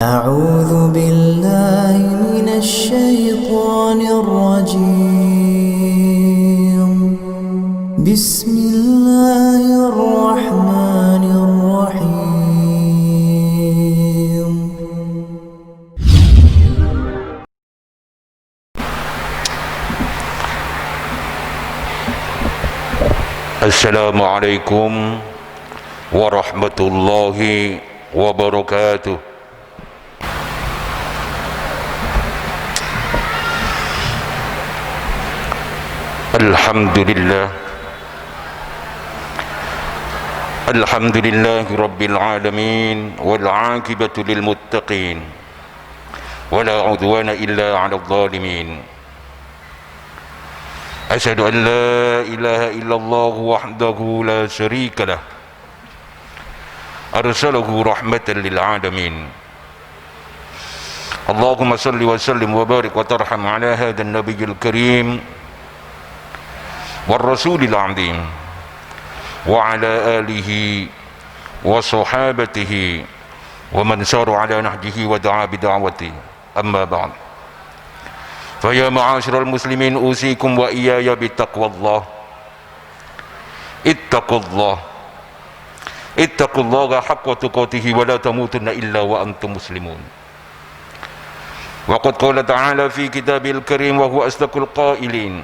أعوذ بالله من الشيطان الرجيم. بسم الله الرحمن الرحيم. Assalamualaikum warahmatullahi wabarakatuh. Alhamdulillah Alhamdulillahi rabbil alamin wal aqibatu lil muttaqin wala udwana illa 'alal zalimin. Asyhadu an la ilaha illallah wahdahu la syarika lah arsalahu rahmatan lil alamin. Allahumma salli wa sallim wa barik wa tarham ala hadha an-nabiyil karim war rasulil azim wa ala alihi wa sahabatihi wa man sara ala nahjihi wa da'a bi da'watihi. Amma ba'd. Faya ma'asyiral muslimin, usikum wa iyaya bittaqwallah. Ittaqullaha haqqa tuqatih wa la tamutunna illa wa antum muslimun. Wa qad qala ta'ala fi kitabil karim wa huwa asdaqul qailin.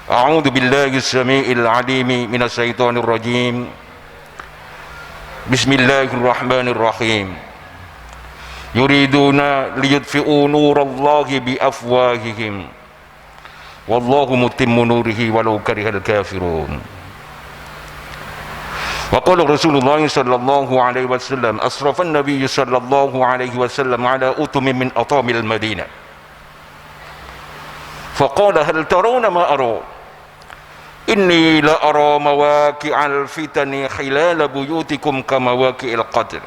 A'udzu billahi as-sami'il 'alim minas syaitonir rajim. Bismillahirrahmanirrahim. Yuriduna liyutfi'u nurallahi biafwahihim wallahu mutimmu nurihi walau karihal kafirun. Wa qala Rasulullah sallallahu alaihi wasallam asrafan nabiy sallallahu alaihi wasallam ala utumin min atamil Madinah faqala hal tarawna ma ara inni la ara mawaqi'al fitani khilal buyutikum kama waqi'il qadr.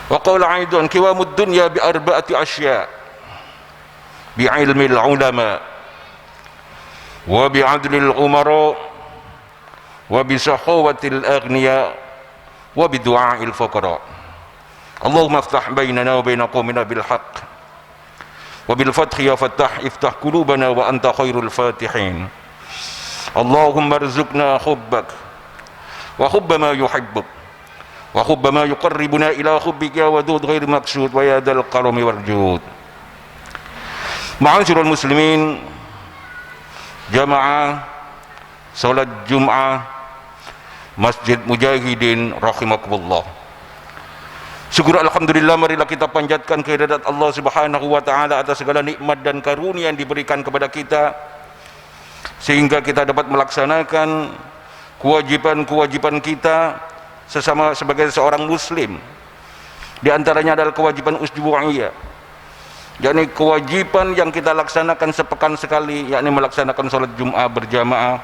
Wa qala aidan qiwamud dunya bi arba'ati asya' bi ilmil ulama wa bi adlil umara wa bi sahawatil aghniya wa bi du'a'il fuqara. Allahumma iftah bainana wa baina qaumina bil haqq wa bil fathi ya fattah iftah qulubana wa anta khairul fatihin. Allahumma arzuqna hubbak wa hubba ma yuhibbuk wa hubba ma yuqarribuna ila hubbika wa dud ghairi maqsud wa ya dal karami wal jud. Ma'asyiral muslimin, jamaah salat Jum'ah Masjid Mujahidin rahimakumullah. Syukur alhamdulillah, marilah kita panjatkan kehadirat Allah Subhanahu wa taala atas segala nikmat dan karunia yang diberikan kepada kita sehingga kita dapat melaksanakan kewajiban-kewajiban kita sesama sebagai seorang muslim. Di antaranya adalah kewajiban usbu'iyah, yakni kewajiban yang kita laksanakan sepekan sekali, yakni melaksanakan salat Jum'ah berjamaah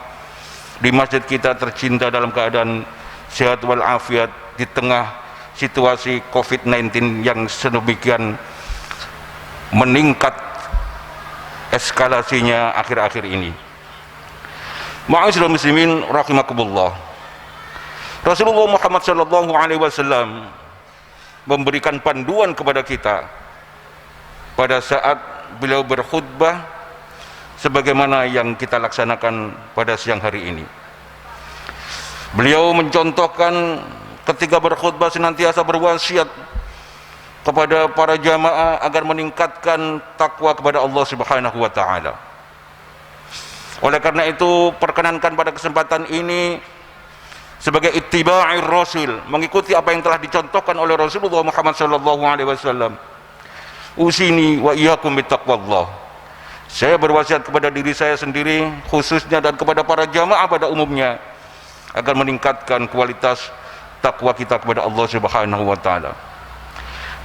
di masjid kita tercinta dalam keadaan sehat walafiat di tengah situasi COVID-19 yang sedemikian meningkat eskalasinya akhir-akhir ini. Ma'asyiral muslimin rahimakumullah. Rasulullah Muhammad sallallahu alaihi wasallam memberikan panduan kepada kita pada saat beliau berkhutbah sebagaimana yang kita laksanakan pada siang hari ini. Beliau mencontohkan ketika berkhutbah senantiasa berwasiat kepada para jamaah agar meningkatkan takwa kepada Allah Subhanahu wa taala. Oleh karena itu, perkenankan pada kesempatan ini sebagai ittiba'ir rasul, mengikuti apa yang telah dicontohkan oleh Rasulullah Muhammad sallallahu alaihi wasallam. Usini wa iyyakum bittaqwallah. Saya berwasiat kepada diri saya sendiri khususnya dan kepada para jamaah pada umumnya agar meningkatkan kualitas takwa kita kepada Allah Subhanahu wa taala.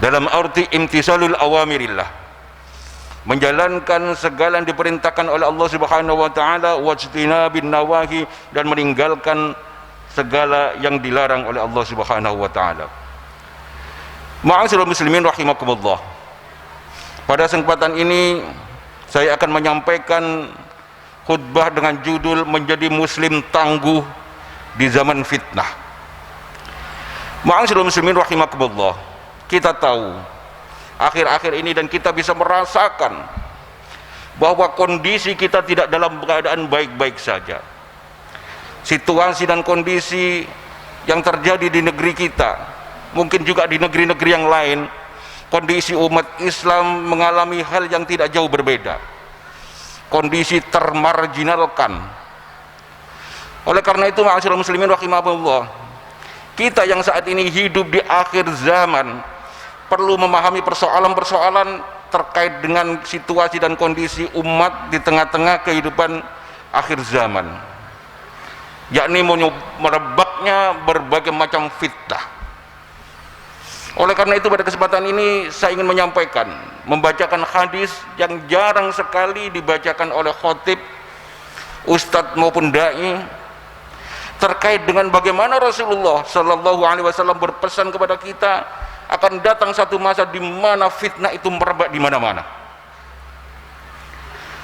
Dalam arti imtisalul awamirillah, menjalankan segala yang diperintahkan oleh Allah Subhanahu wa taala, wajtinabin nawahi, dan meninggalkan segala yang dilarang oleh Allah Subhanahu wa taala. Ma'asyiral muslimin rahimakumullah. Pada kesempatan ini saya akan menyampaikan khutbah dengan judul Menjadi Muslim Tangguh di Zaman Fitnah. Ma'asyiral muslimin rahimakumullah. kita tahu akhir-akhir ini dan kita bisa merasakan bahwa kondisi kita tidak dalam keadaan baik-baik saja. Situasi dan kondisi yang terjadi di negeri kita, mungkin juga di negeri-negeri yang lain, kondisi umat Islam mengalami hal yang tidak jauh berbeda. Kondisi termarginalkan. Oleh karena itu, ma'asyiral muslimin rahimahullah, kita yang saat ini hidup di akhir zaman perlu memahami persoalan-persoalan terkait dengan situasi dan kondisi umat di tengah-tengah kehidupan akhir zaman, yakni merebaknya berbagai macam fitnah. Oleh karena itu, pada kesempatan ini saya ingin menyampaikan, membacakan hadis yang jarang sekali dibacakan oleh khotib, ustadz maupun dai, terkait dengan bagaimana Rasulullah Shallallahu Alaihi Wasallam berpesan kepada kita akan datang satu masa di mana fitnah itu merebak di mana-mana.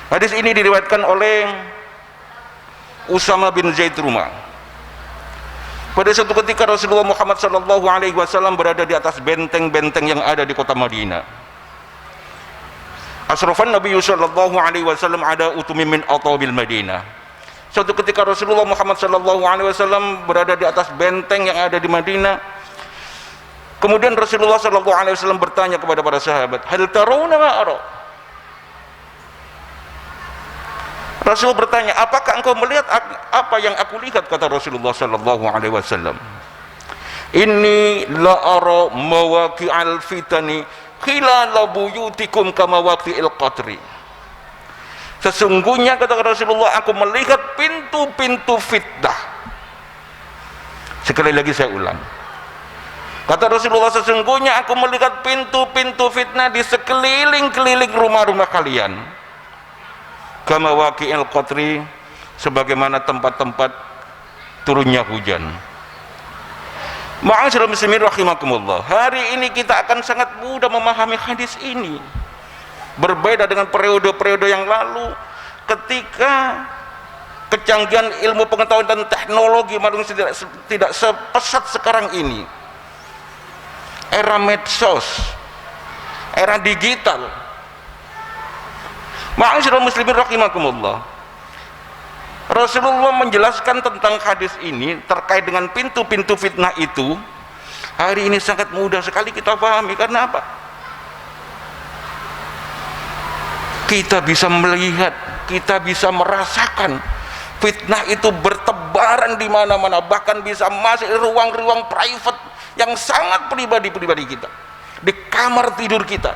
Hadis ini diriwayatkan oleh Usama bin Zaid Rumah. Pada suatu ketika Rasulullah Muhammad Shallallahu Alaihi Wasallam berada di atas benteng-benteng yang ada di kota Madinah. Asrafan Nabi Shallallahu Alaihi Wasallam ada utumi min atabil Madinah. Suatu ketika Rasulullah Muhammad Shallallahu Alaihi Wasallam berada di atas benteng yang ada di Madinah. Kemudian Rasulullah Shallallahu Alaihi Wasallam bertanya kepada para sahabat, hal tarawna ma ara? Rasul bertanya, apakah engkau melihat apa yang aku lihat? Kata Rasulullah Shallallahu Alaihi Wasallam, inni la ara mawaqi'al fitani khilala buyutikum kama waqi'il qatri. Sesungguhnya, kata Rasulullah, aku melihat pintu-pintu fitnah. Sekali lagi saya ulang, kata Rasulullah, sesungguhnya aku melihat pintu-pintu fitnah di sekeliling-keliling rumah-rumah kalian. Kama waqi'il qatri, sebagaimana tempat-tempat turunnya hujan. Ma'asyiral muslimin rahimakumullah, hari ini kita akan sangat mudah memahami hadis ini. Berbeda dengan periode-periode yang lalu, ketika kecanggihan ilmu pengetahuan dan teknologi manusia tidak sepesat sekarang ini. Era medsos, era digital. Ma'asyiral muslimin rahimakumullah, Rasulullah menjelaskan tentang hadis ini terkait dengan pintu-pintu fitnah itu. Hari ini sangat mudah sekali kita pahami. Karena apa? Kita bisa melihat, kita bisa merasakan fitnah itu bertebaran di mana-mana, bahkan bisa masuk di ruang-ruang private yang sangat pribadi-pribadi kita, di kamar tidur kita.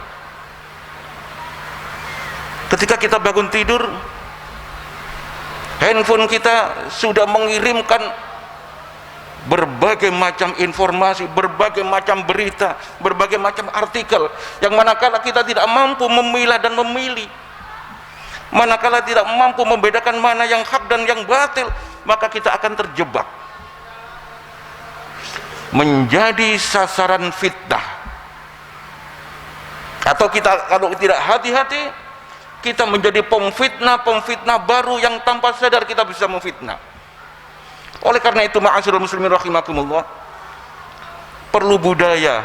Ketika kita bangun tidur, handphone kita sudah mengirimkan berbagai macam informasi, berbagai macam berita, berbagai macam artikel, yang manakala kita tidak mampu memilah dan memilih, manakala tidak mampu membedakan mana yang hak dan yang batil, maka kita akan terjebak menjadi sasaran fitnah. Atau kita kalau tidak hati-hati, kita menjadi pemfitnah baru yang tanpa sadar kita bisa memfitnah. Oleh karena itu, ma'asyiral muslimin rahimakumullah, perlu budaya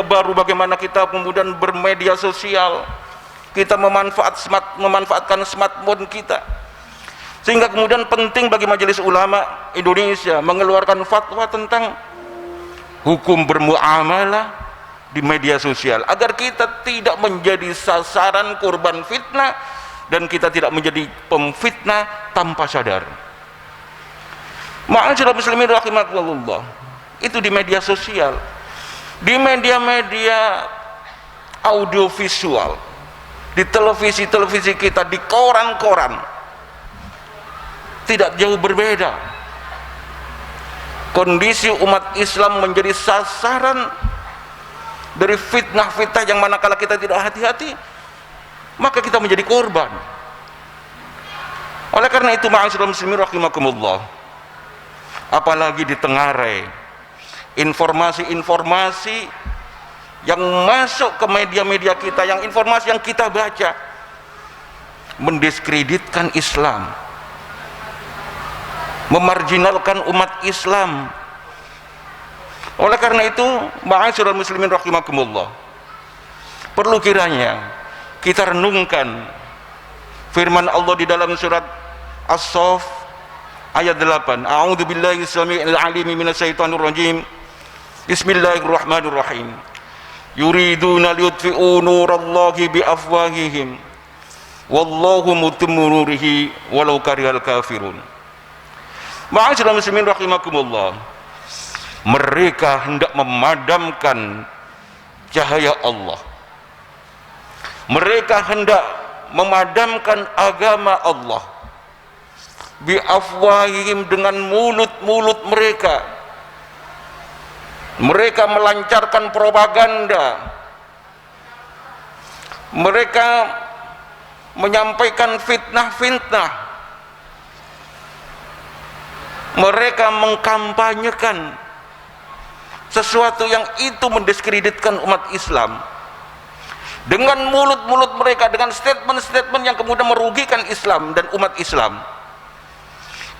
baru bagaimana kita kemudian bermedia sosial, kita memanfaatkan smartphone kita, sehingga kemudian penting bagi Majelis Ulama Indonesia mengeluarkan fatwa tentang hukum bermuamalah di media sosial, agar kita tidak menjadi sasaran korban fitnah dan kita tidak menjadi pemfitnah tanpa sadar. Ma'asyiral muslimin rahimakumullah, itu di media sosial, di media-media audiovisual, di televisi kita, di koran-koran, tidak jauh berbeda. Kondisi umat Islam menjadi sasaran dari fitnah-fitnah yang manakala kita tidak hati-hati, maka kita menjadi korban. Oleh karena itu, ma'asyiral muslimin rahimakumullah, apalagi ditengarai informasi-informasi yang masuk ke media-media kita, yang informasi yang kita baca mendiskreditkan Islam, memarginalkan umat Islam, Oleh karena itu, ma'asyiral muslimin rahimakumullah, perlu kiranya kita renungkan firman Allah di dalam surat As-Saff ayat 8. A'udzu billahi samii'il 'aliim minasyaitonir rajim. Bismillahirrahmanirrahim. Yuriduna liyutfi'u nurallahi biafwahihim wallahu mutimmu nurihi walau karihal kafirun. Ma'asyiral muslimin rahimakumullah, mereka hendak memadamkan cahaya Allah. Mereka hendak memadamkan agama Allah biafwahihim, dengan mulut-mulut mereka. Mereka melancarkan propaganda, mereka menyampaikan fitnah-fitnah, mereka mengkampanyekan sesuatu yang itu mendiskreditkan umat Islam dengan mulut-mulut mereka, dengan statement-statement yang kemudian merugikan Islam dan umat Islam.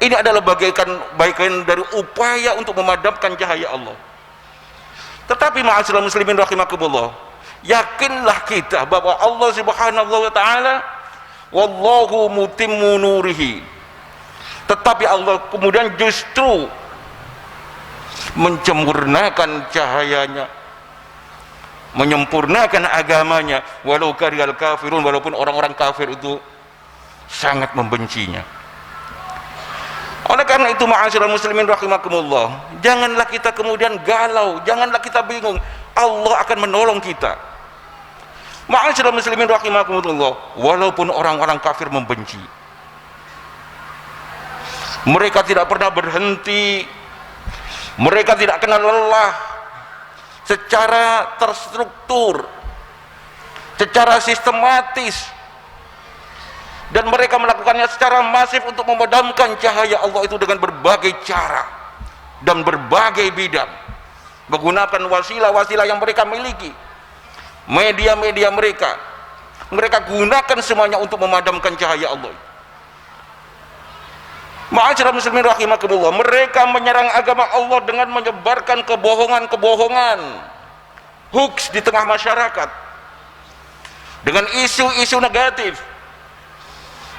Ini adalah bagian dari upaya untuk memadamkan cahaya Allah. Tetapi ma'asyiral muslimin rahimakumullah, yakinlah kita bahwa Allah Subhanahu wa taala wallahu mutimmu nurihi. Tetapi Allah kemudian justru menyempurnakan cahayanya, menyempurnakan agamanya, walau karihal kafirun, walaupun orang-orang kafir itu sangat membencinya. Oleh karena itu ma'asyiral muslimin rahimakumullah, janganlah kita kemudian galau, janganlah kita bingung. Allah akan menolong kita. Ma'asyiral muslimin rahimakumullah, walaupun orang-orang kafir membenci, mereka tidak pernah berhenti, mereka tidak kenal lelah, secara terstruktur, secara sistematis, dan mereka melakukannya secara masif untuk memadamkan cahaya Allah itu dengan berbagai cara dan berbagai bidang, menggunakan wasilah-wasilah yang mereka miliki, media-media mereka gunakan semuanya untuk memadamkan cahaya Allah. Ma'asyiral muslimin rahimakumullah, mereka menyerang agama Allah dengan menyebarkan kebohongan-kebohongan, hoax di tengah masyarakat, dengan isu-isu negatif,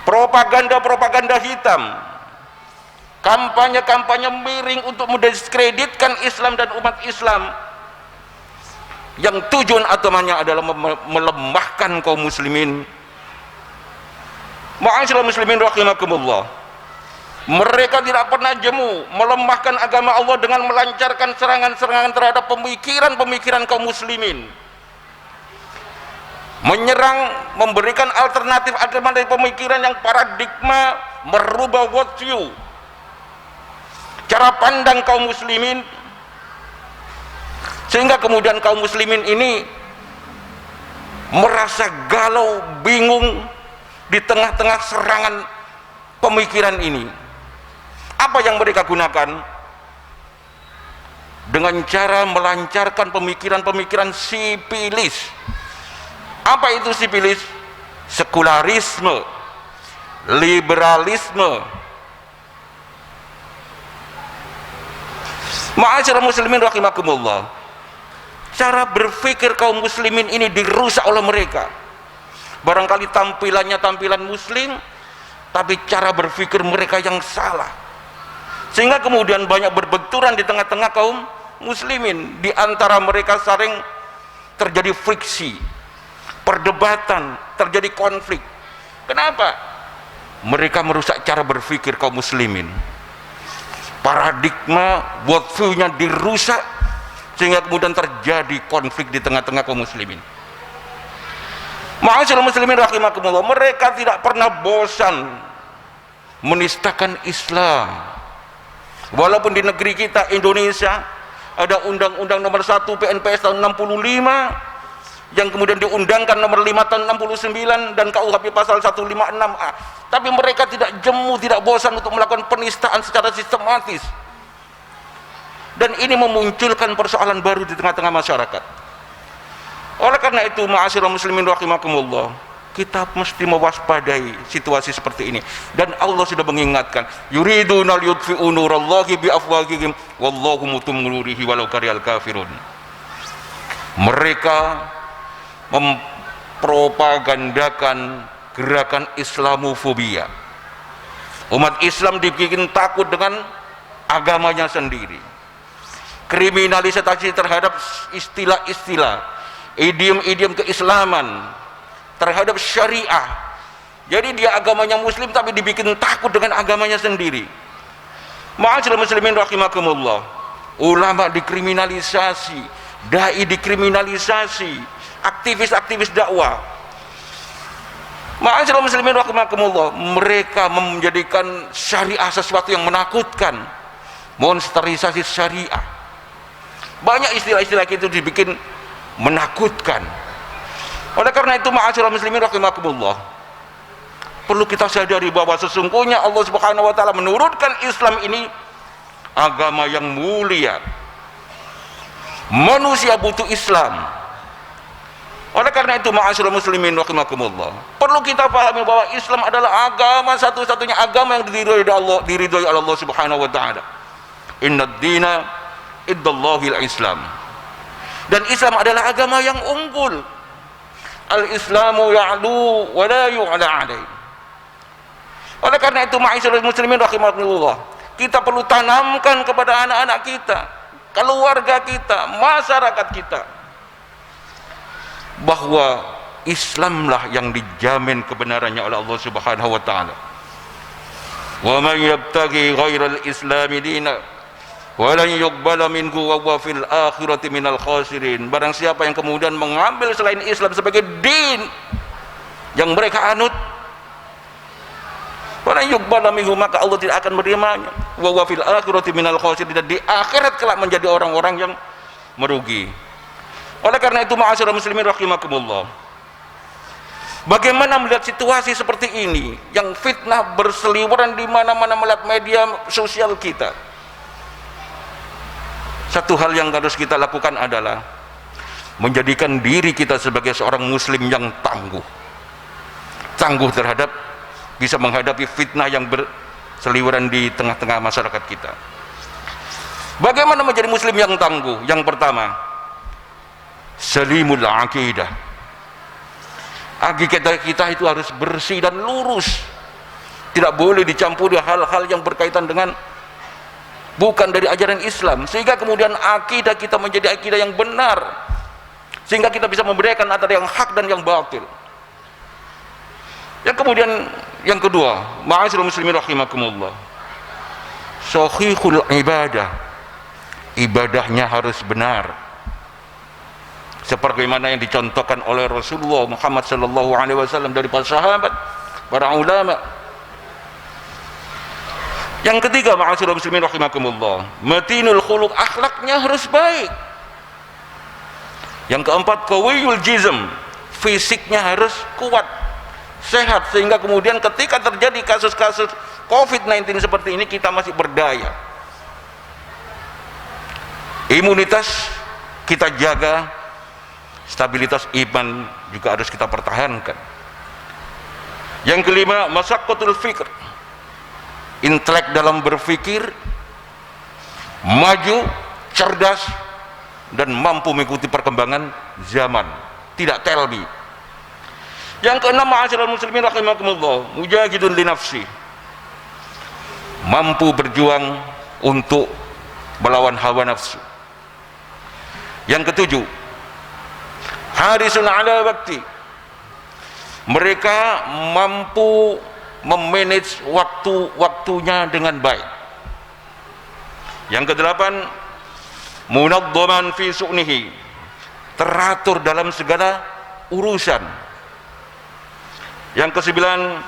propaganda-propaganda hitam, kampanye-kampanye miring untuk mendiskreditkan Islam dan umat Islam, yang tujuan utamanya adalah melemahkan kaum muslimin. Ma'asyiral muslimin rahimakumullah, mereka tidak pernah jemu melemahkan agama Allah dengan melancarkan serangan-serangan terhadap pemikiran-pemikiran kaum muslimin, menyerang, memberikan alternatif dari pemikiran yang paradigma, merubah worldview, cara pandang kaum muslimin, sehingga kemudian kaum muslimin ini merasa galau, bingung di tengah-tengah serangan pemikiran ini. Apa yang mereka gunakan? Dengan cara melancarkan pemikiran-pemikiran sipilis. Apa itu sipilis? Sekularisme, liberalisme. Ma'asyiral muslimin rahimakumullah, cara berpikir kaum muslimin ini dirusak oleh mereka. Barangkali tampilannya tampilan muslim, tapi cara berpikir mereka yang salah, sehingga kemudian banyak berbenturan di tengah-tengah kaum muslimin. Di antara mereka sering terjadi friksi, perdebatan, terjadi konflik. Kenapa? Mereka merusak cara berpikir kaum muslimin, paradigma worldview-nya dirusak, sehingga kemudian terjadi konflik di tengah-tengah kaum muslimin. Ma'asyiral muslimin rahimakumullah, mereka tidak pernah bosan menistakan Islam. Walaupun di negeri kita Indonesia ada Undang-Undang nomor 1 PNPS tahun 65 yang kemudian diundangkan nomor 5 tahun 69 dan KUHP pasal 156A, tapi mereka tidak jemu, tidak bosan untuk melakukan penistaan secara sistematis, dan ini memunculkan persoalan baru di tengah-tengah masyarakat. Oleh karena itu ma'asyiral muslimin rahimakumullah, kita mesti mewaspadai situasi seperti ini. Dan Allah sudah mengingatkan, yuriduna liyutfi'u nurallahi biafwahihim wallahu mutimmu nurihi walau karihal kafirun. Mereka mempropagandakan gerakan Islamofobia. Umat Islam dibikin takut dengan agamanya sendiri. Kriminalisasi terhadap istilah-istilah, idiom-idiom keislaman, terhadap syariah. Jadi dia agamanya muslim tapi dibikin takut dengan agamanya sendiri. Ma'asyiral muslimin rahimakumullah. Ulama dikriminalisasi, dai dikriminalisasi, aktivis-aktivis dakwah. Ma'asyiral muslimin rahimakumullah, mereka menjadikan syariah sesuatu yang menakutkan. Monsterisasi syariah. Banyak istilah-istilah itu dibikin menakutkan. Oleh karena itu ma'asyiral muslimin rahimakumullah, perlu kita sadari bahwa sesungguhnya Allah Subhanahu wa taala menurunkan Islam ini agama yang mulia. Manusia butuh Islam. Oleh karena itu ma'asyiral muslimin rahimakumullah, perlu kita pahami bahwa Islam adalah agama satu-satunya agama yang diridhoi oleh Allah Subhanahu wa taala. Innad dina iddallahil Islam. Dan Islam adalah agama yang unggul. Al-Islamu ya'lu wa la yu'la alaih. Oleh karena itu ma'asyiral muslimin rahimakumullah, kita perlu tanamkan kepada anak-anak kita, keluarga kita, masyarakat kita, bahwa Islamlah yang dijamin kebenarannya oleh Allah Subhanahu wa taala. Wa man yabtaghi ghairal islami dina walan yuqbala minhu wa huwa fil akhirati minal khasirin. Barang siapa yang kemudian mengambil selain Islam sebagai din yang mereka anut, walan yuqbala minhu, maka Allah tidak akan menerimanya. Wa huwa fil akhirati minal khasirin, dan di akhirat kelak menjadi orang-orang yang merugi. Oleh karena itu ma'asyiral muslimin rahimakumullah, bagaimana melihat situasi seperti ini yang fitnah berseliweran di mana-mana melihat media sosial kita? Satu hal yang harus kita lakukan adalah menjadikan diri kita sebagai seorang muslim yang tangguh terhadap bisa menghadapi fitnah yang berseliweran di tengah-tengah masyarakat kita. Bagaimana menjadi muslim yang tangguh? Yang pertama, salimul aqidah. Aqidah kita itu harus bersih dan lurus, tidak boleh dicampuri hal-hal yang berkaitan dengan bukan dari ajaran Islam, sehingga kemudian akidah kita menjadi akidah yang benar, sehingga kita bisa membedakan antara yang hak dan yang batil. Yang kemudian yang kedua, ma'asyiral muslimin rahimakumullah, sahihul ibadah. Ibadahnya harus benar, seperti mana yang dicontohkan oleh Rasulullah Muhammad sallallahu alaihi wasallam dari para sahabat, para ulama. Yang ketiga ma'asyiral muslimin rahimakumullah, matinul khuluq, akhlaknya harus baik. Yang keempat, qawiyul jism, fisiknya harus kuat, sehat, sehingga kemudian ketika terjadi kasus-kasus COVID-19 seperti ini kita masih berdaya. Imunitas kita jaga, stabilitas iman juga harus kita pertahankan. Yang kelima, masyaqqatul fikr, intelek dalam berpikir, maju, cerdas, dan mampu mengikuti perkembangan zaman, tidak telbi. Yang keenam ma'asyiral muslimin rahimakumullah, mujahidun li nafsi, mampu berjuang untuk melawan hawa nafsu. Yang ketujuh, harisun ala wakti, mereka mampu memanage waktu-waktunya dengan baik. Yang kedelapan, munadzaman fi su'nihi, teratur dalam segala urusan. Yang kesembilan,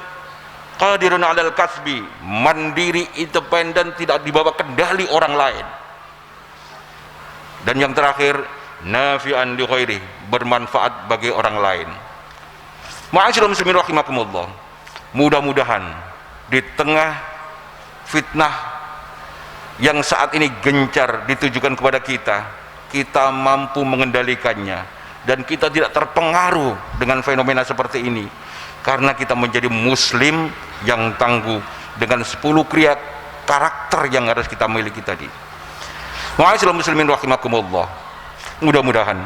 qadirun 'alal kasbi, mandiri, independen, tidak dibawa kendali orang lain. Dan yang terakhir, nafi'an li ghairi, bermanfaat bagi orang lain. Ma'asyiral muslimin rahimakumullah, mudah-mudahan di tengah fitnah yang saat ini gencar ditujukan kepada kita, kita mampu mengendalikannya dan kita tidak terpengaruh dengan fenomena seperti ini. karena kita menjadi muslim yang tangguh dengan 10 karakter yang harus kita miliki tadi. Ma'asyiral muslimin rahimakumullah. Mudah-mudahan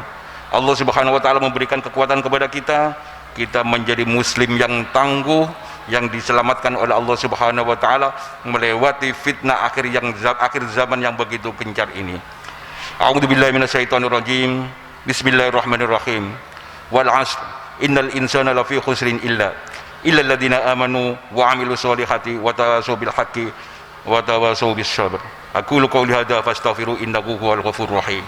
Allah Subhanahu wa taala memberikan kekuatan kepada kita menjadi muslim yang tangguh, yang diselamatkan oleh Allah Subhanahu wa taala melewati fitnah akhir zaman yang begitu gencar ini. A'udzubillahi minasyaitonirrajim. Bismillahirrahmanirrahim. Wal 'ashr innal insana lafi khusrin illa alladziina amanu wa 'amilus solihati wa tawassaw bil haqqi wa tawassaw bis sabr. Aqulu qouli hadza fastaghfiru innahu huwal ghafurur rahim.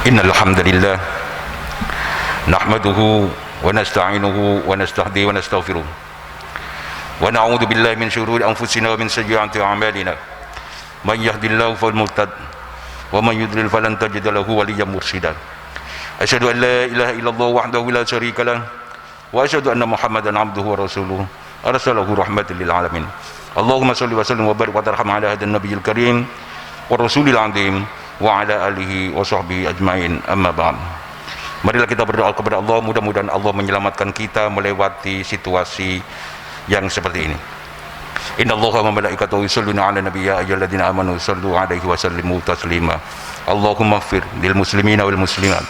Innal hamdalillah nahmaduhu wa nasta'inuhu wa nastahdihi wa nastaghfiruh wa na'udzu billahi min syururi anfusina wa min sayyiati a'malina man yahdihillahu fal muhtad wa man yudlil falan tajid lahu waliyyan mursyida. Asyhadu an la ilaha illallah wahdahu la syarika lah wa asyhadu anna muhammadan abduhu wa rasuluh arsalahu rahmatan lil alamin. Allahumma shalli wa sallim wa barik wa tarham ala hadan nabiyil karim wa rasulil azim wa ala alihi wa sahbihi ajmain, amma ba'd. Marilah kita berdoa kepada Allah, mudah-mudahan Allah menyelamatkan kita melewati situasi yang seperti ini. Innallaha wa malaikatahu yusholluna 'alan nabiy ya ayyuhalladzina amanu shallu 'alaihi wa sallimu taslima. Allahumma ighfir lil muslimina wal muslimat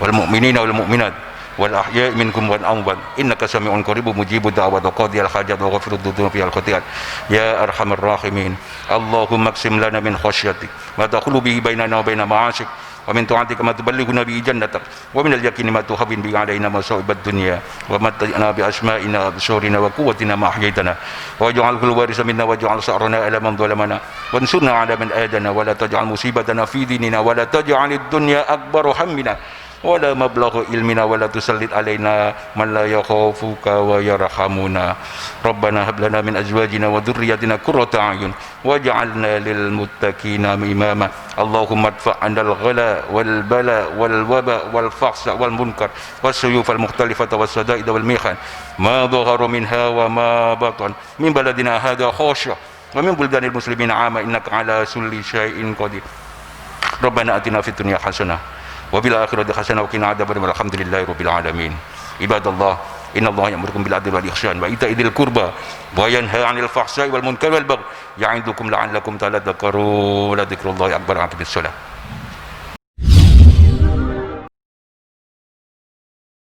wal mu'minina wal mu'minat wal ahya'i minkum wal amwat innaka sami'un qaribun mujibud da'wat wa qadiyal hajat wa ghafirud dunubi wal khati'at ya arhamar rahimin. Allahumma aqsim lana min khasyatik ma taqulu bihi bainana wa baina ma'asyik wa min ta'atika ma tuballighuna bi jannatak wa min al-yaqini ma tuhawwin bi 'alaina masa'ibad dunya wa mat'ina bi asma'ina wa absarina wa quwwatina ma ahyaytana waj'alhu al-warisa minna waj'al sa'rana 'ala man zalamana wansurna 'ala man adana wa la taj'al musibatana fi dinina wa la taj'alid dunya akbar hammina wala mablagha ilmina wala tusallit alaina man la yakhafuka wa yarhamuna. Rabbana hab lana min azwajina wa dhurriyyatina qurrata a'yun waj'alna lil muttaqina imama. Allahumma adfa'na al-ghala wal bala wal waba wal fahsha wal munkar was suyuf al mukhtalifata was sada'id wal mihan ma dhahara minha wa ma batan min baladina hadha khashyah wa min buldanil muslimina 'ama innaka 'ala kulli syai'in qadir. Rabbana atina fid dunya hasanah wa bil akhirati hasanah wa qina adzabannar. Alhamdulillahi rabbil alamin. Ibadallah, innallaha ya'murukum bil 'adli wal ihsan wa ita'i dzil qurba wa yanha 'anil fahsya'i wal munkari wal baghi ya'idukum la'allakum tadhakkarun. La dzikrullahi akbar. Aqimis shalah.